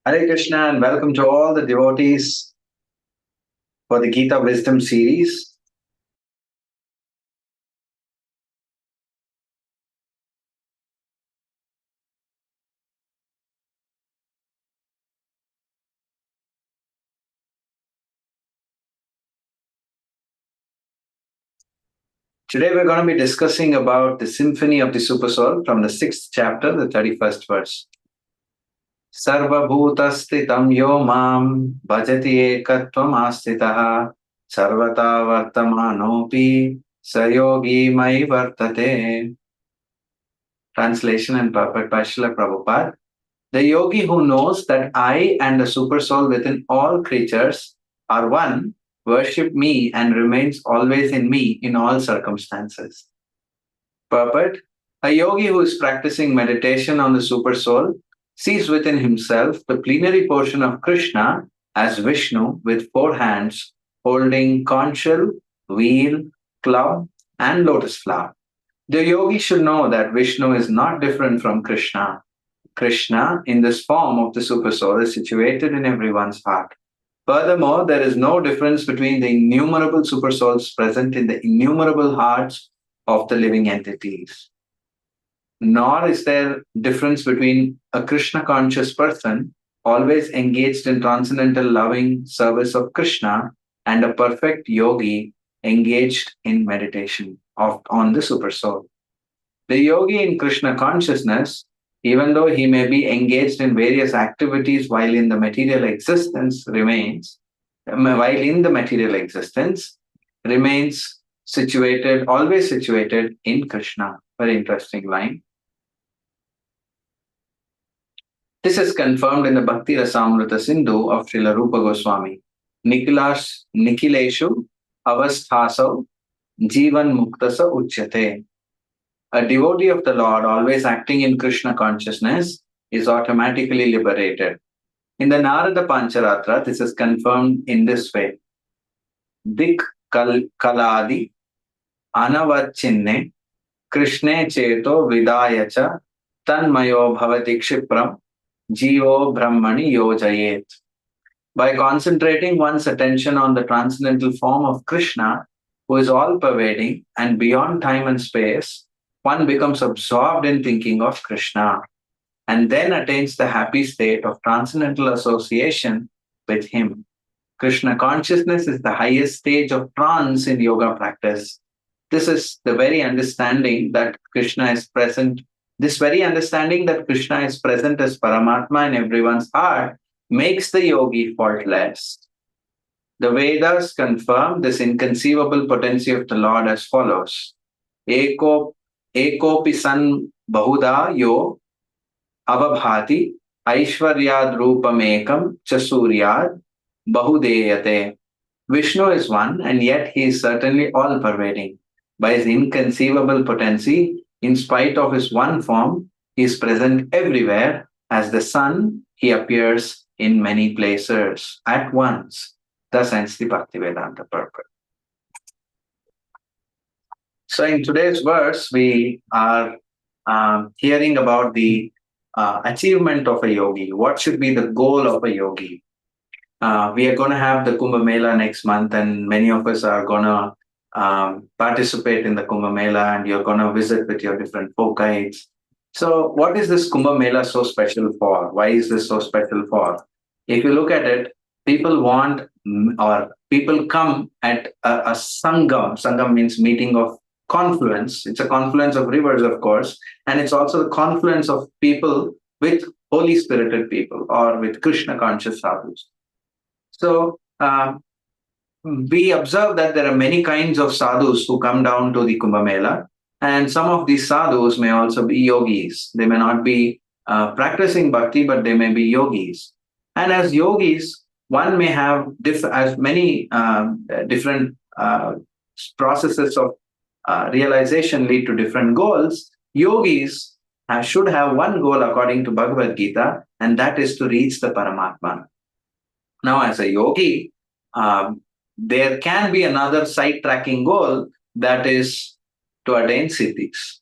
Hare Krishna and welcome to all the devotees for the Gita Wisdom series. Today we're going to be discussing about the Symphony of the Supersoul from the 6th chapter, the 31st verse. Sarva bhutastitam yo mam bhajati ekatvam astitaha sarvata vartamanopi sayogi mai vartate. Translation and purport by Srila Prabhupada. The yogi who knows that I and the Supersoul within all creatures are one, worship me and remains always in me in all circumstances. Purport. A yogi who is practicing meditation on the Supersoul sees within himself the plenary portion of Krishna as Vishnu with 4 hands holding conch shell, wheel, club, and lotus flower. The yogi should know that Vishnu is not different from Krishna. Krishna, in this form of the Supersoul, is situated in everyone's heart. Furthermore, there is no difference between the innumerable Supersouls present in the innumerable hearts of the living entities. Nor is there difference between a Krishna conscious person always engaged in transcendental loving service of Krishna and a perfect yogi engaged in meditation on the Supersoul. The yogi in Krishna consciousness, even though he may be engaged in various activities while in the material existence, remains situated, always situated in Krishna. Very interesting line. This is confirmed in the Bhakti Rasamrita Sindhu of Srila Rupa Goswami. Nikileshu avasthasau jivan muktasa uchyate. A devotee of the Lord, always acting in Krishna consciousness, is automatically liberated. In the Narada Pancharatra, this is confirmed in this way. Dik kaladi anavachinne Krishne cheto vidayacha tanmayo bhavati kshipram jivo brahmani yojayet. By concentrating one's attention on the transcendental form of Krishna, who is all-pervading and beyond time and space, one becomes absorbed in thinking of Krishna and then attains the happy state of transcendental association with him. Krishna consciousness is the highest stage of trance in yoga practice. This is the very understanding that Krishna is present. This very understanding that Krishna is present as Paramatma in everyone's heart makes the yogi faultless. The Vedas confirm this inconceivable potency of the Lord as follows. Ekopi san bahuda yo avabhati aishwaryad rupamekam chasuryad bahudeyate. Vishnu is one and yet he is certainly all-pervading. By his inconceivable potency, in spite of his one form, he is present everywhere. As the sun, he appears in many places at once. Thus ends the Bhaktivedanta purport. So in today's verse, we are hearing about the achievement of a yogi. What should be the goal of a yogi? We are going to have the Kumbh Mela next month, and many of us are going to participate in the Kumbh Mela, and you're going to visit with your different folk guides. So what is this Kumbh Mela so special for? Why is this so special for? If you look at it, people want or people come at a sangam. Sangam means meeting of confluence. It's a confluence of rivers, of course, and it's also the confluence of people with holy spirited people or with Krishna conscious sadhus. So we observe that there are many kinds of sadhus who come down to the Kumbh Mela, and some of these sadhus may also be yogis. They may not be practicing bhakti, but they may be yogis. And as yogis, one may have as many different processes of realization lead to different goals. Yogis should have one goal according to Bhagavad Gita, and that is to reach the Paramatma. Now, as a yogi, there can be another side-tracking goal, that is to attain siddhis.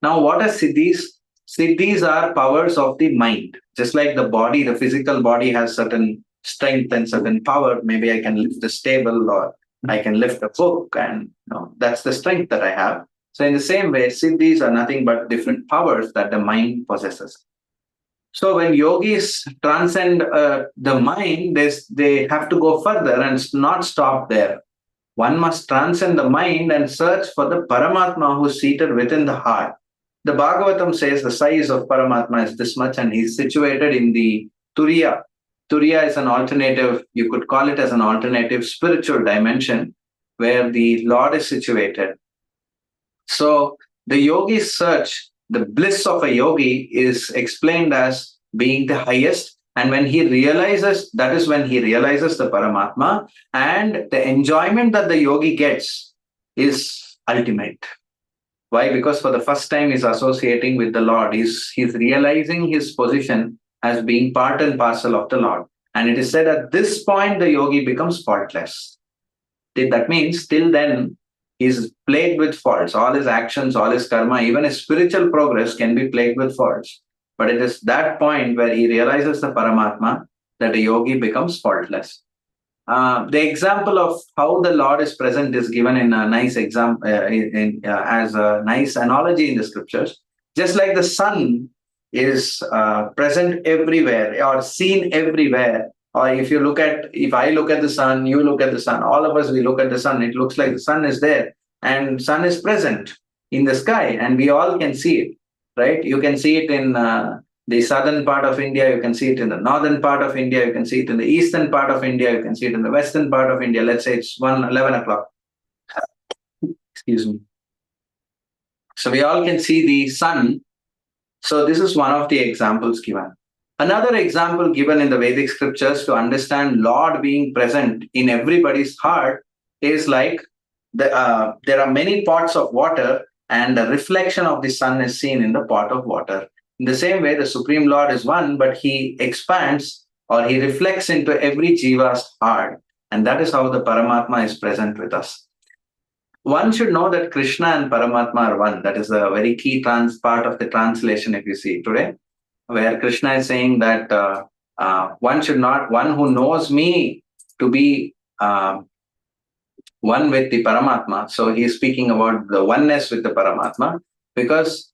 Now, what are siddhis? Siddhis are powers of the mind. Just like the body, the physical body has certain strength and certain power. Maybe I can lift a stable or I can lift a book, and that's the strength that I have. So in the same way, siddhis are nothing but different powers that the mind possesses. So when yogis transcend the mind, they have to go further and not stop there. One must transcend the mind and search for the Paramatma who is seated within the heart. The Bhagavatam says the size of Paramatma is this much, and he's situated in the Turiya. Turiya is an alternative, you could call it as an alternative spiritual dimension where the Lord is situated. So the yogi's search, the bliss of a yogi is explained as being the highest. And when he realizes, that is when he realizes the Paramatma, and the enjoyment that the yogi gets is ultimate. Why? Because for the first time he's associating with the Lord. He's realizing his position as being part and parcel of the Lord. And it is said at this point the yogi becomes faultless. That means till then he's plagued with faults. All his actions, all his karma, even his spiritual progress can be plagued with faults. But it is that point where he realizes the Paramatma that a yogi becomes faultless. The example of how the Lord is present is given in a nice example, as a nice analogy in the scriptures. Just like the sun is present everywhere or seen everywhere, or if I look at the sun, you look at the sun, all of us, we look at the sun, it looks like the sun is there and sun is present in the sky and we all can see it, right? You can see it in the southern part of India, you can see it in the northern part of India, you can see it in the eastern part of India, you can see it in the western part of India. Let's say it's 11 o'clock. Excuse me. So we all can see the sun. So this is one of the examples given. Another example given in the Vedic scriptures to understand Lord being present in everybody's heart is like there are many pots of water and the reflection of the sun is seen in the pot of water. In the same way, the Supreme Lord is one, but he expands or he reflects into every jiva's heart. And that is how the Paramatma is present with us. One should know that Krishna and Paramatma are one. That is a very key part of the translation if you see today, where Krishna is saying that one who knows me to be one with the Paramatma. So he is speaking about the oneness with the Paramatma, because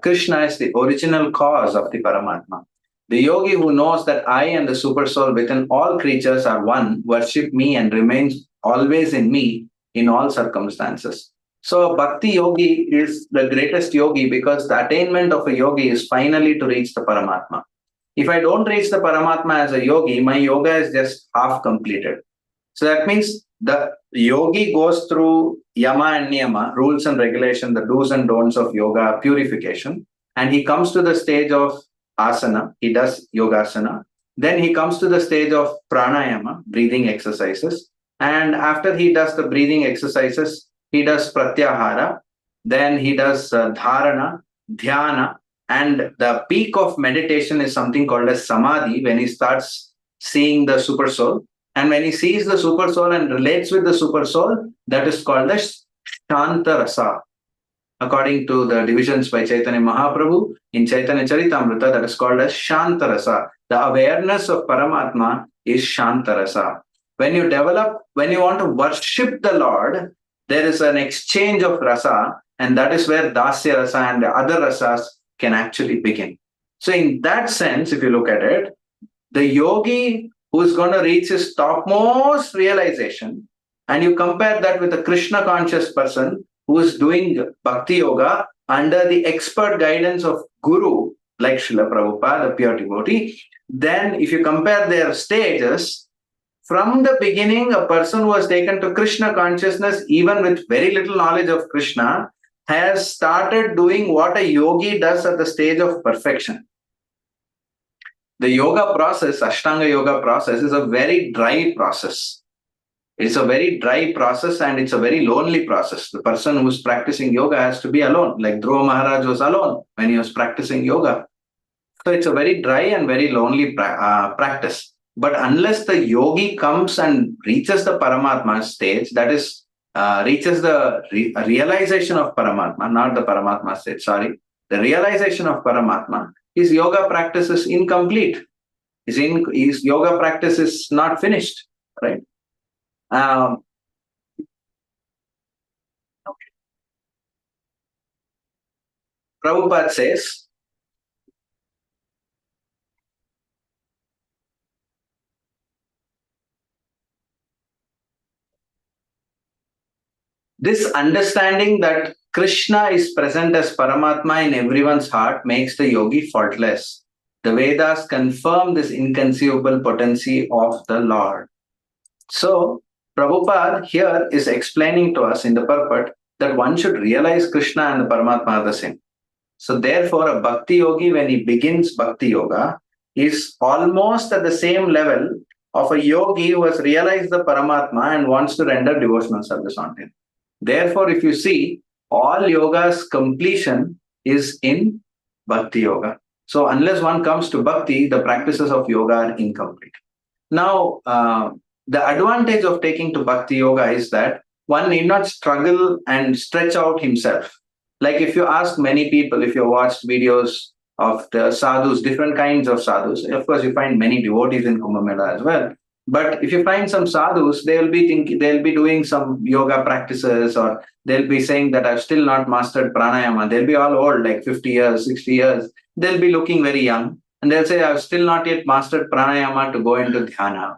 Krishna is the original cause of the Paramatma. The yogi who knows that I and the Supersoul within all creatures are one, worship me and remains always in me in all circumstances. So Bhakti Yogi is the greatest yogi because the attainment of a yogi is finally to reach the Paramatma. If I don't reach the Paramatma as a yogi, my yoga is just half completed. So that means the yogi goes through yama and niyama, rules and regulation, the do's and don'ts of yoga purification, and he comes to the stage of asana, he does yogasana. Then he comes to the stage of pranayama, breathing exercises. And after he does the breathing exercises, he does pratyahara, then he does dharana, dhyana, and the peak of meditation is something called as samadhi, when he starts seeing the Supersoul. And when he sees the Supersoul and relates with the Supersoul, that is called as Shanta Rasa. According to the divisions by Chaitanya Mahaprabhu, in Chaitanya Charitamrita, that is called as Shanta Rasa. The awareness of Paramatma is Shanta Rasa. When you want to worship the Lord, there is an exchange of rasa, and that is where dasya rasa and the other rasas can actually begin. So in that sense, if you look at it, the yogi who is going to reach his topmost realization, and you compare that with a Krishna conscious person who is doing bhakti yoga under the expert guidance of Guru, like Srila Prabhupada, the pure devotee, then if you compare their stages, from the beginning, a person who has taken to Krishna consciousness, even with very little knowledge of Krishna, has started doing what a yogi does at the stage of perfection. The yoga process, Ashtanga yoga process, is a very dry process. It's a very dry process and it's a very lonely process. The person who's practicing yoga has to be alone, like Dhruva Maharaj was alone when he was practicing yoga. So it's a very dry and very lonely practice. But unless the yogi comes and reaches the Paramatma stage, that is, reaches the realization of Paramatma, not the Paramatma stage, sorry. the realization of Paramatma, his yoga practice is incomplete. His yoga practice is not finished, right? Um, Prabhupada says, this understanding that Krishna is present as Paramatma in everyone's heart makes the yogi faultless. The Vedas confirm this inconceivable potency of the Lord. So, Prabhupada here is explaining to us in the purport that one should realize Krishna and the Paramatma are the same. So, therefore, a Bhakti yogi, when he begins Bhakti Yoga, is almost at the same level of a yogi who has realized the Paramatma and wants to render devotional service on him. Therefore, if you see, all yoga's completion is in Bhakti Yoga. So, unless one comes to Bhakti, the practices of yoga are incomplete. Now, the advantage of taking to Bhakti Yoga is that one need not struggle and stretch out himself. Like if you ask many people, if you watched videos of the sadhus, different kinds of sadhus, of course, you find many devotees in Kumbh Mela as well. But if you find some sadhus, they'll be doing some yoga practices, or they'll be saying that I've still not mastered pranayama. They'll be all old, like 50 years, 60 years. They'll be looking very young. And they'll say, I've still not yet mastered pranayama to go into dhyana.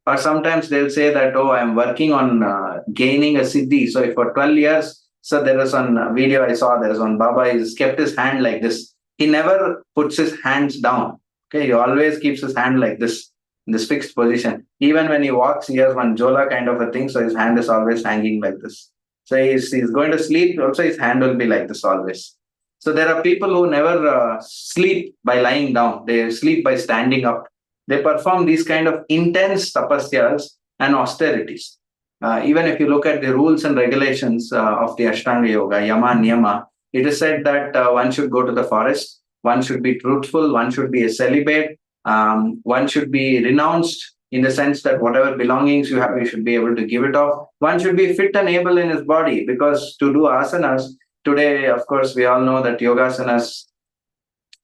Or sometimes they'll say that, oh, I'm working on gaining a siddhi. So if for 12 years, so there was one video I saw, there was one Baba, he's kept his hand like this. He never puts his hands down. Okay, he always keeps his hand like this, in this fixed position. Even when he walks, he has one jola kind of a thing, so his hand is always hanging like this. So he's going to sleep, also his hand will be like this always. So there are people who never sleep by lying down. They sleep by standing up. They perform these kind of intense tapasyas and austerities. Even if you look at the rules and regulations of the Ashtanga Yoga, Yama, Niyama, it is said that one should go to the forest, one should be truthful, one should be a celibate, one should be renounced in the sense that whatever belongings you have, you should be able to give it off. One should be fit and able in his body, because to do asanas, today, of course, we all know that yogasanas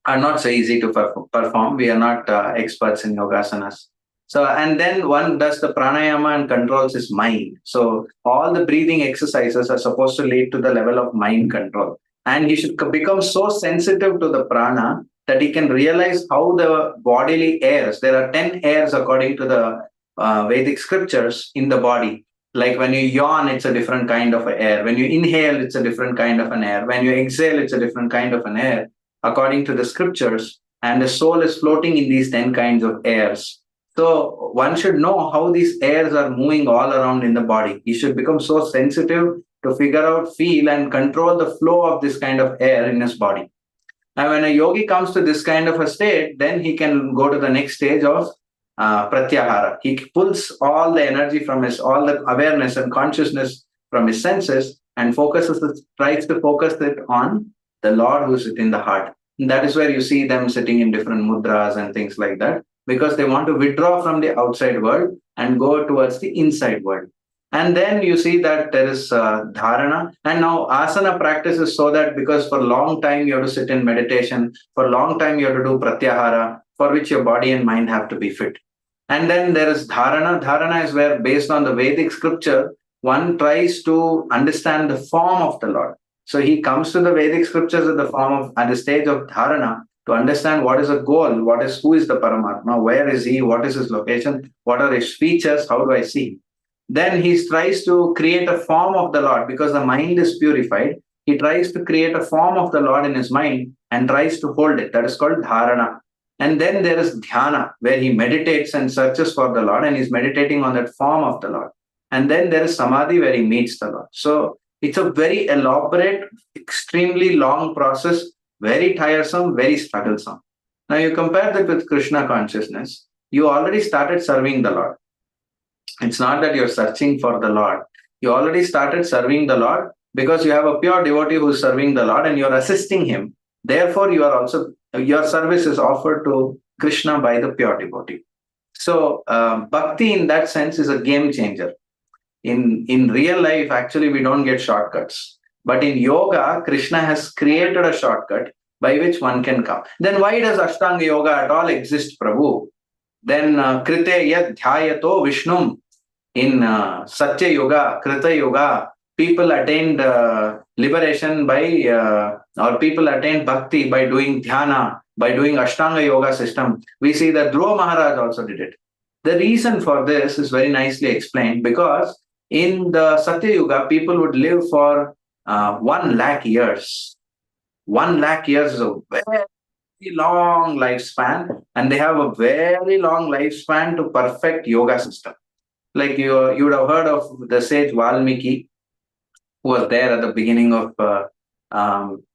are not so easy to perform. We are not experts in yogasanas. So, and then one does the pranayama and controls his mind. So, all the breathing exercises are supposed to lead to the level of mind control. And he should become so sensitive to the prana that he can realize how the bodily airs, there are 10 airs according to the Vedic scriptures in the body. Like when you yawn, it's a different kind of air. When you inhale, it's a different kind of an air. When you exhale, it's a different kind of an air, according to the scriptures. And the soul is floating in these 10 kinds of airs. So one should know how these airs are moving all around in the body. He should become so sensitive to figure out, feel, and control the flow of this kind of air in his body. And when a yogi comes to this kind of a state, then he can go to the next stage of pratyahara. He pulls all the energy from all the awareness and consciousness from his senses and tries to focus it on the Lord who's within the heart. And that is where you see them sitting in different mudras and things like that, because they want to withdraw from the outside world and go towards the inside world. And then you see that there is dharana. And now asana practice is so that, because for a long time you have to sit in meditation, for a long time you have to do pratyahara, for which your body and mind have to be fit. And then there is dharana. Dharana is where, based on the Vedic scripture, one tries to understand the form of the Lord. So he comes to the Vedic scriptures at the stage of dharana to understand what is the goal, who is the Paramatma, where is he, what is his location, what are his features, how do I see him. Then he tries to create a form of the Lord, because the mind is purified. He tries to create a form of the Lord in his mind and tries to hold it. That is called dharana. And then there is dhyana, where he meditates and searches for the Lord, and he's meditating on that form of the Lord. And then there is samadhi, where he meets the Lord. So it's a very elaborate, extremely long process, very tiresome, very strugglesome. Now you compare that with Krishna consciousness, you already started serving the Lord. It's not that you're searching for the Lord. You already started serving the Lord, because you have a pure devotee who's serving the Lord and you're assisting him. Therefore, your service is offered to Krishna by the pure devotee. So bhakti in that sense is a game changer. In real life, actually, we don't get shortcuts. But in yoga, Krishna has created a shortcut by which one can come. Then why does Ashtanga Yoga at all exist, Prabhu? Then Krite Yad Dhyayato Vishnum, in Satya Yoga, Krita Yoga, people attained liberation by, or people attained bhakti by doing dhyana, by doing Ashtanga Yoga system. We see that Dhruva Maharaj also did it. The reason for this is very nicely explained, because in the Satya Yuga, people would live for 1 lakh years. 1 lakh years is a very long lifespan, and they have a very long lifespan to perfect yoga system. Like you would have heard of the sage Valmiki, who was there at the beginning of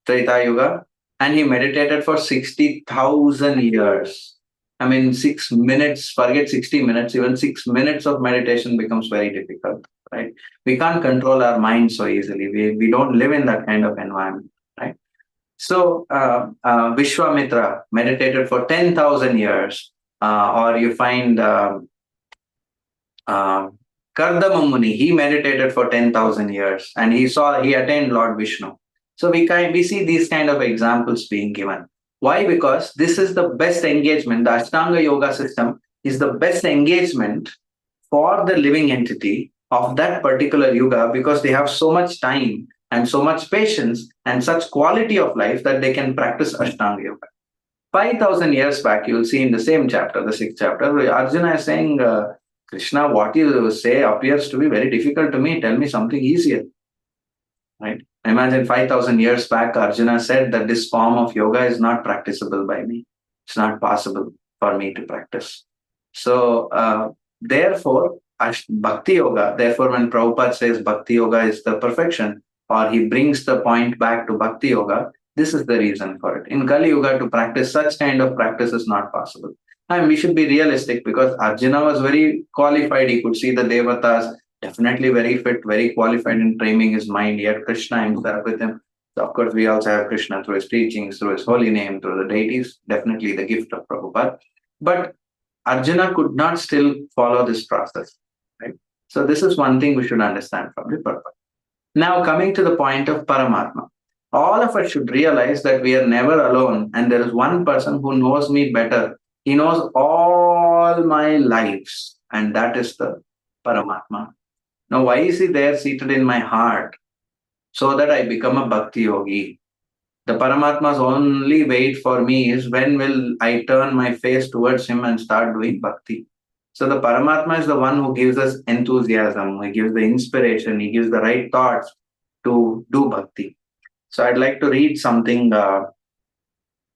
Treta Yuga, and he meditated for 60,000 years. I mean, 6 minutes, forget 60 minutes, even 6 minutes of meditation becomes very difficult, right? We can't control our mind so easily. We don't live in that kind of environment, right? So Vishwamitra meditated for 10,000 years, or you find Kardama Muni, he meditated for 10,000 years, and he attained Lord Vishnu. So we see these kind of examples being given. Why? Because this is the best engagement. The Ashtanga Yoga system is the best engagement for the living entity of that particular yuga, because they have so much time and so much patience and such quality of life that they can practice Ashtanga Yoga. 5,000 years back, you will see in the same chapter, the 6th chapter, Arjuna is saying, Krishna, what you say appears to be very difficult to me. Tell me something easier. Right? Imagine 5,000 years back, Arjuna said that this form of yoga is not practicable by me. It's not possible for me to practice. So, therefore, Bhakti Yoga, therefore, when Prabhupada says Bhakti Yoga is the perfection, or he brings the point back to Bhakti Yoga, this is the reason for it. In Kali Yuga, to practice such kind of practice is not possible. And we should be realistic, because Arjuna was very qualified. He could see the Devatas, definitely very fit, very qualified in training his mind. Yet Krishna himself with him. So of course, we also have Krishna through his teachings, through his holy name, through the deities, definitely the gift of Prabhupada. But Arjuna could not still follow this process. Right? So this is one thing we should understand from the purpose. Now, coming to the point of Paramatma. All of us should realize that we are never alone, and there is one person who knows me better. He knows all my lives, and that is the Paramatma. Now, why is he there seated in my heart? So that I become a Bhakti Yogi. The Paramatma's only wait for me is when will I turn my face towards him and start doing Bhakti. So the Paramatma is the one who gives us enthusiasm, he gives the inspiration, he gives the right thoughts to do Bhakti. So I'd like to read something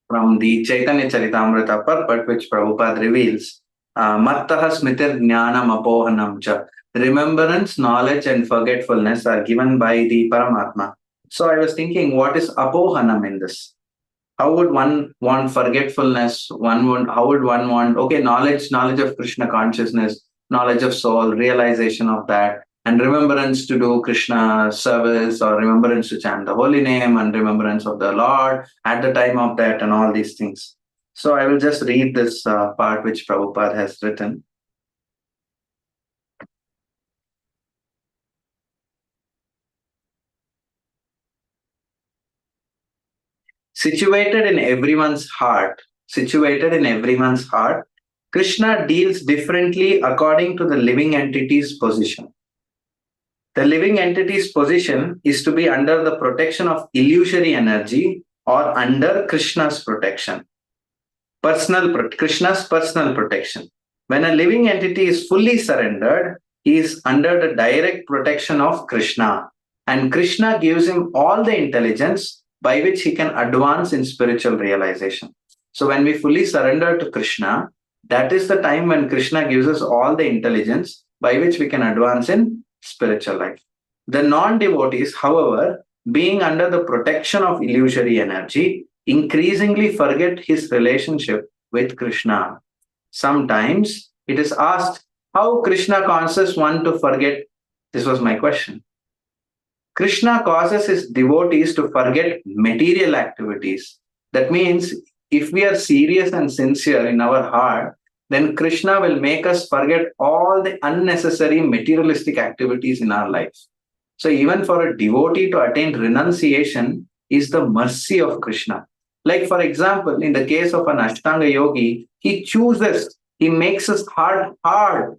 from the Chaitanya Charitamrita purport, which Prabhupada reveals. Mattaha smritir jnanam apohanam cha. Remembrance, knowledge, and forgetfulness are given by the Paramatma. So I was thinking, what is apohanam in this? How would one want forgetfulness? How would one want, knowledge of Krishna consciousness, knowledge of soul, realization of that, and remembrance to do Krishna service, or remembrance to chant the holy name, and remembrance of the Lord at the time of that, and all these things. So I will just read this part which Prabhupada has written. Situated in everyone's heart, Krishna deals differently according to the living entity's position. The living entity's position is to be under the protection of illusory energy, or under Krishna's protection. Krishna's personal protection. When a living entity is fully surrendered, he is under the direct protection of Krishna. And Krishna gives him all the intelligence by which he can advance in spiritual realization. So when we fully surrender to Krishna, that is the time when Krishna gives us all the intelligence by which we can advance in spiritual life. The non-devotees, however, being under the protection of illusory energy, increasingly forget his relationship with Krishna. Sometimes it is asked, how Krishna causes one to forget? This was my question. Krishna causes his devotees to forget material activities. That means if we are serious and sincere in our heart, then Krishna will make us forget all the unnecessary materialistic activities in our lives. So even for a devotee to attain renunciation is the mercy of Krishna. Like, for example, in the case of an Ashtanga yogi, he makes his heart hard.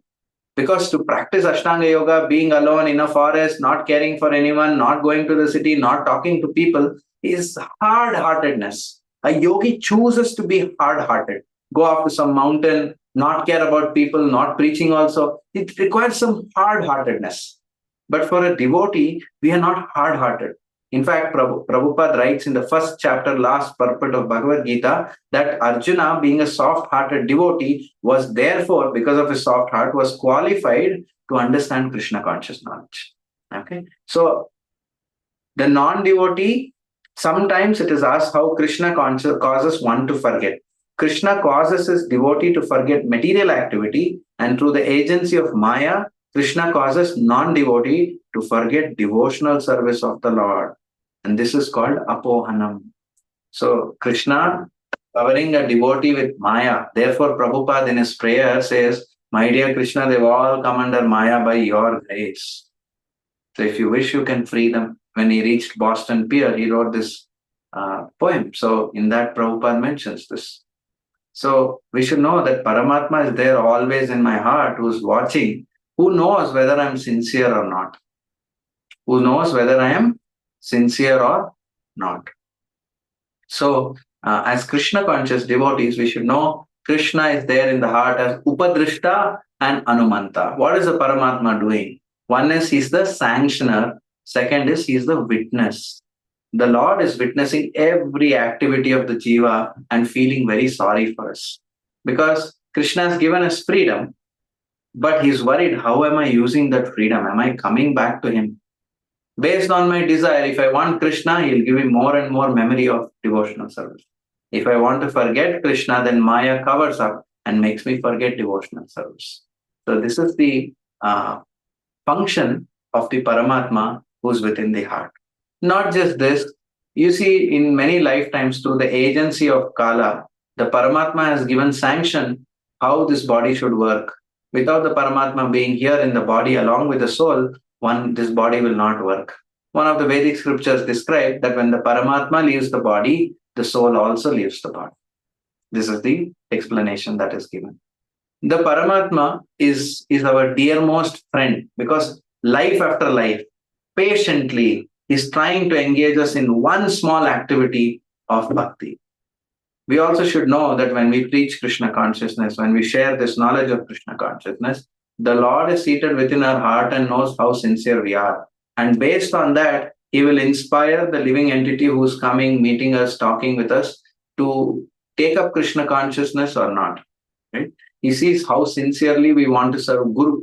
Because to practice Ashtanga Yoga, being alone in a forest, not caring for anyone, not going to the city, not talking to people, is hard heartedness. A yogi chooses to be hard hearted, go up to some mountain, not care about people, not preaching also. It requires some hard heartedness. But for a devotee, we are not hard hearted. In fact, Prabhupada writes in the first chapter, last purport of Bhagavad Gita, that Arjuna, being a soft-hearted devotee, was therefore, because of his soft heart, was qualified to understand Krishna conscious knowledge. Okay, so the non-devotee, sometimes it is asked how Krishna causes one to forget. Krishna causes his devotee to forget material activity, and through the agency of Maya, Krishna causes non-devotee to forget devotional service of the Lord. And this is called apohanam. So Krishna covering a devotee with Maya. Therefore, Prabhupada in his prayer says, "My dear Krishna, they've all come under Maya by your grace. So if you wish, you can free them." When he reached Boston Pier, he wrote this poem. So in that, Prabhupada mentions this. So we should know that Paramatma is there always in my heart, who's watching, who knows whether I'm sincere or not. Who knows whether I am sincere or not. So as Krishna conscious devotees, we should know Krishna is there in the heart as Upadrishta and Anumanta. What is the Paramatma doing? One is he's the sanctioner. Second is he's the witness. The Lord is witnessing every activity of the jiva and feeling very sorry for us. Because Krishna has given us freedom, but he's worried, how am I using that freedom? Am I coming back to him? Based on my desire, if I want Krishna, he'll give me more and more memory of devotional service. If I want to forget Krishna, then Maya covers up and makes me forget devotional service. So this is the function of the Paramatma who's within the heart. Not just this, you see in many lifetimes through the agency of Kala, the Paramatma has given sanction how this body should work. Without the Paramatma being here in the body along with the soul, this body will not work. One of the Vedic scriptures describe that when the Paramatma leaves the body, the soul also leaves the body. This is the explanation that is given. The Paramatma is our dearmost friend because life after life, patiently, is trying to engage us in one small activity of bhakti. We also should know that when we preach Krishna consciousness, when we share this knowledge of Krishna consciousness, the Lord is seated within our heart and knows how sincere we are. And based on that, he will inspire the living entity who's coming, meeting us, talking with us to take up Krishna consciousness or not. Right? He sees how sincerely we want to serve Guru,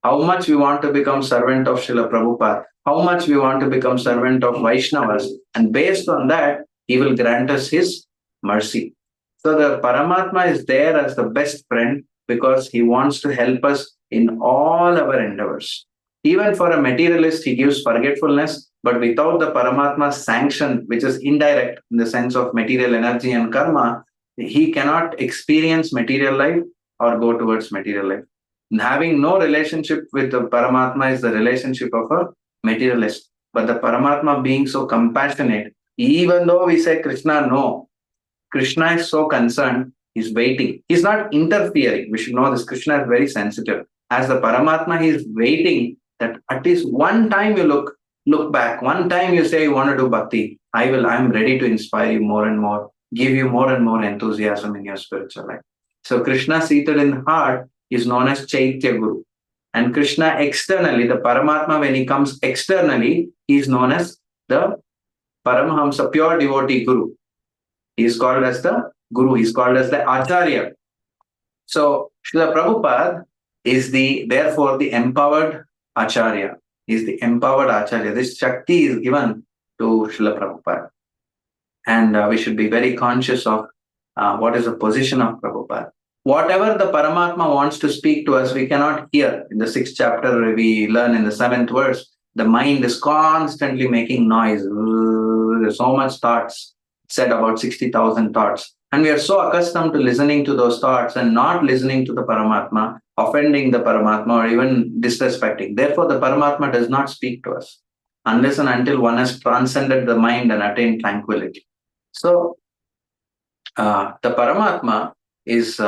how much we want to become servant of Srila Prabhupada, how much we want to become servant of Vaishnavas. And based on that, he will grant us his mercy. So the Paramatma is there as the best friend because he wants to help us in all our endeavors. Even for a materialist, he gives forgetfulness, but without the Paramatma's sanction, which is indirect in the sense of material energy and karma, he cannot experience material life or go towards material life. And having no relationship with the Paramatma is the relationship of a materialist. But the Paramatma being so compassionate, even though we say Krishna, no, Krishna is so concerned, he's waiting. He's not interfering. We should know this. Krishna is very sensitive. As the Paramatma, he is waiting that at least one time you look back, one time you say you want to do bhakti, I'm ready to inspire you more and more, give you more and more enthusiasm in your spiritual life. So Krishna seated in the heart is known as Chaitya Guru. And Krishna externally, the Paramatma, when he comes externally, he is known as the Paramahamsa, pure devotee Guru. He is called as the Guru, he is called as the Acharya. So Srila Prabhupada is therefore the empowered Acharya. He is the empowered Acharya. This Shakti is given to Srila Prabhupada. And we should be very conscious of what is the position of Prabhupada. Whatever the Paramatma wants to speak to us, we cannot hear. In the 6th chapter, we learn in the 7th verse, the mind is constantly making noise. There's so much thoughts, said about 60,000 thoughts. And we are so accustomed to listening to those thoughts and not listening to the Paramatma, offending the Paramatma or even disrespecting. Therefore, the Paramatma does not speak to us unless and until one has transcended the mind and attained tranquility. So The Paramatma is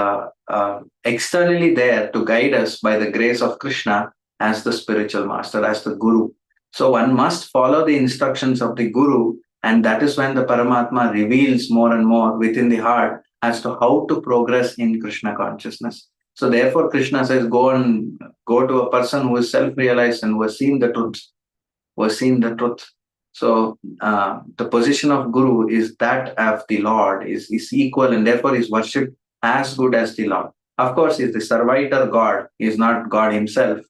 externally there to guide us by the grace of Krishna as the spiritual master, as the Guru. So one must follow the instructions of the Guru, and that is when the Paramatma reveals more and more within the heart as to how to progress in Krishna consciousness. So therefore, Krishna says, go to a person who is self-realized and who has seen the truth, who has seen the truth. So the position of Guru is that of the Lord, is equal, and therefore is worshipped as good as the Lord. Of course, he is the servitor God. He is not God himself.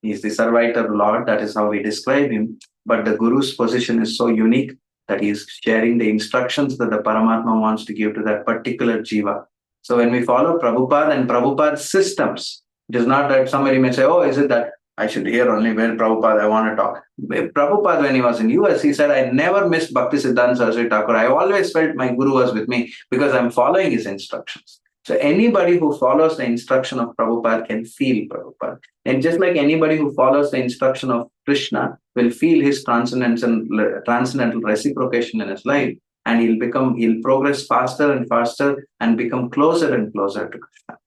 He is the servitor Lord. That is how we describe him. But the Guru's position is so unique that he is sharing the instructions that the Paramatma wants to give to that particular Jiva. So when we follow Prabhupada and Prabhupada's systems, it is not that somebody may say, oh, is it that I should hear only when Prabhupada I want to talk. Prabhupada, when he was in US, he said, I never missed Bhakti Siddhanta Saraswati Thakur. I always felt my Guru was with me because I'm following his instructions. So anybody who follows the instruction of Prabhupada can feel Prabhupada. And just like anybody who follows the instruction of Krishna will feel his transcendental reciprocation in his life, and he'll progress faster and faster and become closer and closer to Krishna.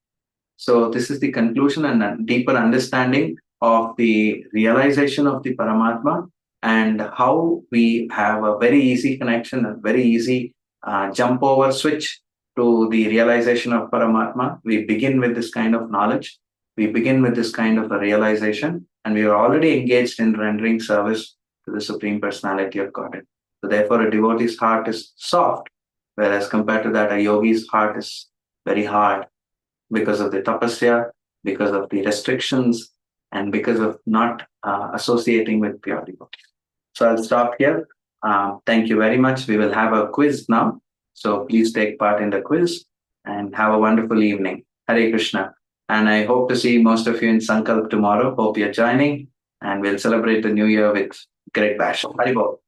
So this is the conclusion and a deeper understanding of the realization of the Paramatma and how we have a very easy connection, a very easy jump over switch to the realization of Paramatma. We begin with this kind of knowledge. We begin with this kind of a realization, and we are already engaged in rendering service to the Supreme Personality of Godhead. So therefore, a devotee's heart is soft, whereas compared to that, a yogi's heart is very hard because of the tapasya, because of the restrictions, and because of not associating with pure devotees. So I'll stop here. Thank you very much. We will have a quiz now. So please take part in the quiz and have a wonderful evening. Hare Krishna. And I hope to see most of you in Sankalp tomorrow. Hope you're joining, and we'll celebrate the new year with great passion. Haribol.